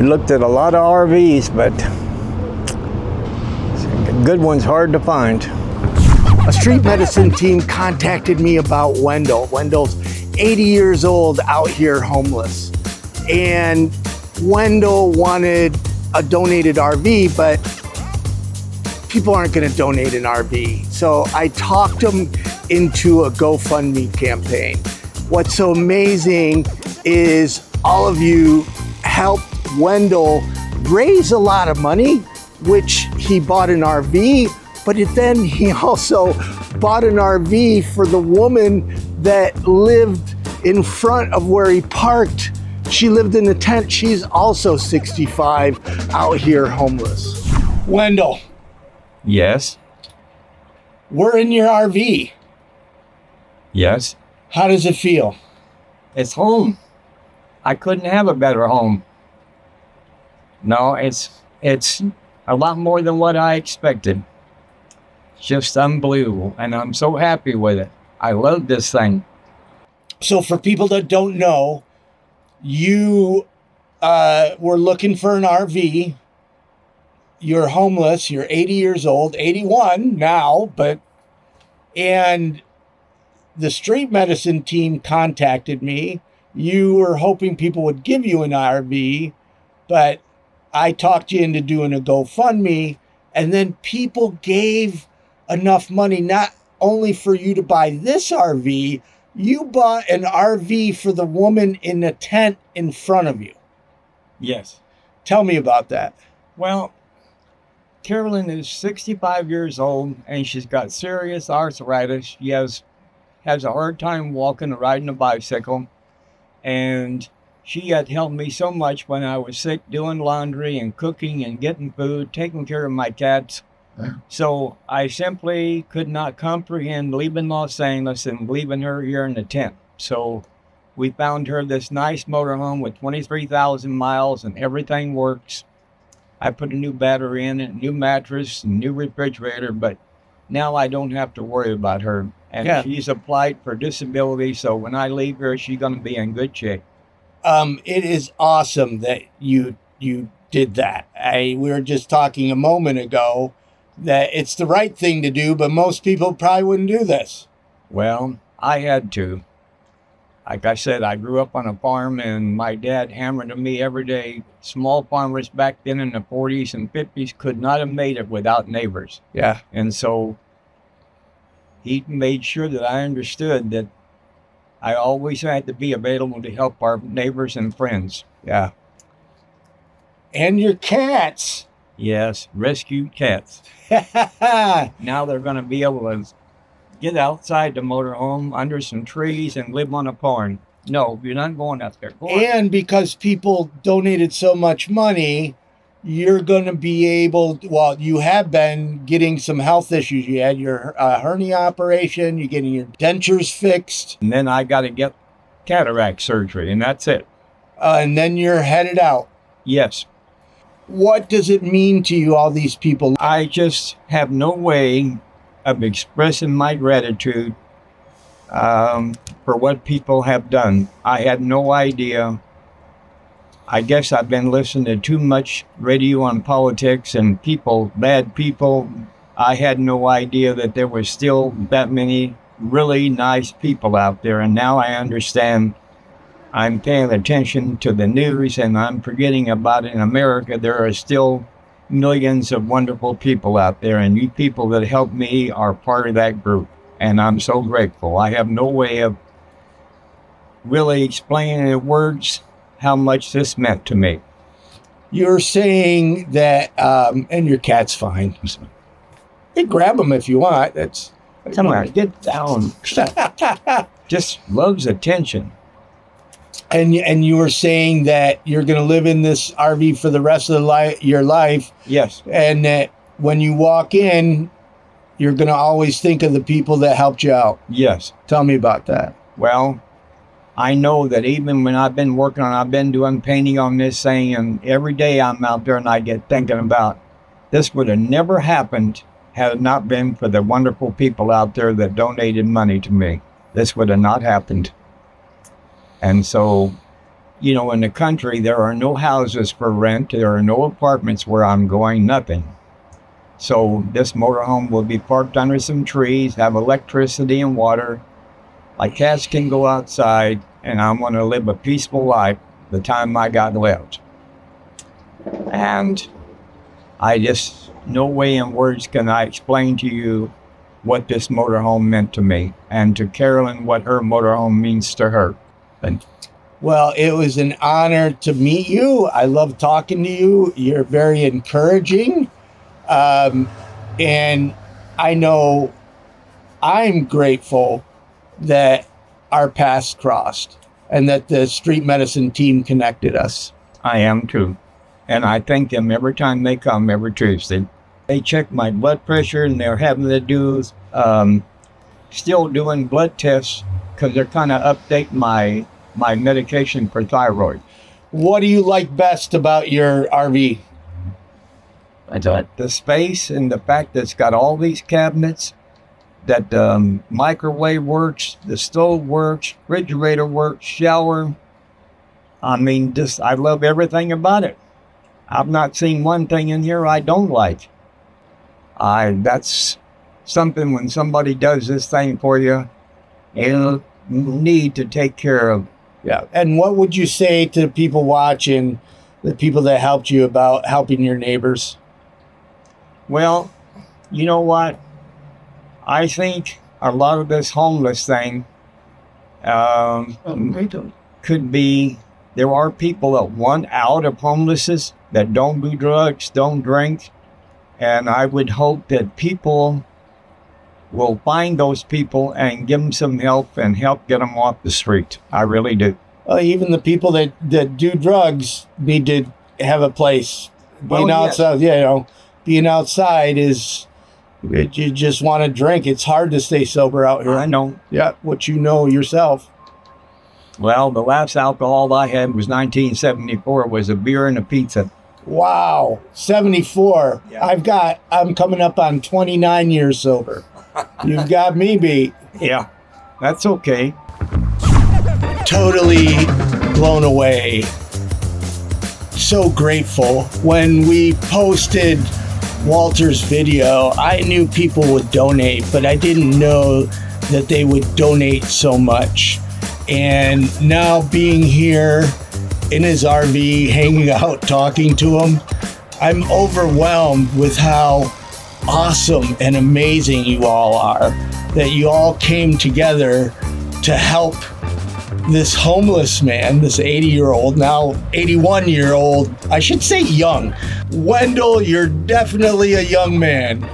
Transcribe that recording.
We looked at a lot of RVs, but good ones hard to find. A street medicine team contacted me about Wendell. Wendell's 80 years old out here homeless. And Wendell wanted a donated RV, but people aren't going to donate an RV. So I talked him into a GoFundMe campaign. What's so amazing is all of you helped Wendell raise a lot of money, which he bought an RV, but then he also bought an RV for the woman that lived in front of where he parked. She lived in a tent. She's also 65, out here homeless. Wendell. Yes. We're in your RV. Yes. How does it feel? It's home. I couldn't have a better home. No, it's a lot more than what I expected. Just unbelievable. And I'm so happy with it. I love this thing. So for people that don't know, you were looking for an RV. You're homeless. You're 80 years old, 81 now, and the street medicine team contacted me. You were hoping people would give you an RV, but I talked you into doing a GoFundMe, and then people gave enough money not only for you to buy this RV, you bought an RV for the woman in the tent in front of you. Yes. Tell me about that. Well, Carolyn is 65 years old, and she's got serious arthritis. She has a hard time walking or riding a bicycle, and she had helped me so much when I was sick, doing laundry and cooking and getting food, taking care of my cats. So I simply could not comprehend leaving Los Angeles and leaving her here in the tent. So we found her this nice motorhome with 23,000 miles and everything works. I put a new battery in it, new mattress, new refrigerator, but now I don't have to worry about her. And she's applied for disability, so when I leave her, she's going to be in good shape. It is awesome that you did that. We were just talking a moment ago that it's the right thing to do, but most people probably wouldn't do this. Well, I had to. Like I said, I grew up on a farm, and my dad hammered at me every day. Small farmers back then in the 40s and 50s could not have made it without neighbors. Yeah. And so he made sure that I understood that I always had to be available to help our neighbors and friends. Yeah. And your cats. Yes, rescued cats. Now they're going to be able to get outside the motorhome under some trees and live on a barn. No, you're not going out there. And because people donated so much money, you're going to be able, you have been getting some health issues. You had your hernia operation, you're getting your dentures fixed. And then I got to get cataract surgery, and that's it. And then you're headed out. Yes. What does it mean to you, all these people? I just have no way of expressing my gratitude for what people have done. I had no idea. I guess I've been listening to too much radio on politics and people, bad people. I had no idea that there was still that many really nice people out there. And now I understand. I'm paying attention to the news, and I'm forgetting about it. In America, there are still millions of wonderful people out there, and you people that help me are part of that group, and I'm so grateful. I have no way of really explaining in words how much this meant to me. You're saying that, and your cat's fine. Hey, grab him if you want. Come on, get down. Just loves attention. And you were saying that you're going to live in this RV for the rest of your life. Yes. And that when you walk in, you're going to always think of the people that helped you out. Yes. Tell me about that. Well, I know that even when I've been working on, I've been doing painting on this thing, and every day I'm out there and I get thinking about this would have never happened had it not been for the wonderful people out there that donated money to me. This would have not happened. And so you know, in the country, there are no houses for rent. There are no apartments where I'm going, nothing. So this motorhome will be parked under some trees, have electricity and water. My cats can go outside, and I'm going to live a peaceful life the time I got left. And no way in words can I explain to you what this motorhome meant to me, and to Carolyn what her motorhome means to her. And Well, it was an honor to meet you. I love talking to you. You're very encouraging. And I know I'm grateful that our paths crossed and that the street medicine team connected us. I am too. And I thank them every time they come every Tuesday. They check my blood pressure, and they're having to do, still doing blood tests because they're kind of updating my medication for thyroid. What do you like best about your RV? The space and the fact that it's got all these cabinets, that the microwave works, the stove works, refrigerator works, shower. I mean, I love everything about it. I've not seen one thing in here I don't like. That's something when somebody does this thing for you, you need to take care of. Yeah. And what would you say to people watching, the people that helped you, about helping your neighbors? Well, you know what? I think a lot of this homeless thing could be, there are people that want out of homelessness, that don't do drugs, don't drink. And I would hope that people will find those people and give them some help and help get them off the street. I really do. Even the people that do drugs need to have a place. Well, Being yes. outside, being outside is, you just want to drink. It's hard to stay sober out here. I know. Yeah, what you know yourself. Well, the last alcohol I had was 1974, was a beer and a pizza. Wow, 74. Yeah. I'm coming up on 29 years sober. You've got me beat. Yeah, that's okay. Totally blown away. So grateful. When we posted Walter's video, I knew people would donate, but I didn't know that they would donate so much. And now being here in his RV, hanging out, talking to him, I'm overwhelmed with how awesome and amazing you all are, that you all came together to help this homeless man, this 80-year-old, now 81-year-old, I should say young. Wendell, you're definitely a young man.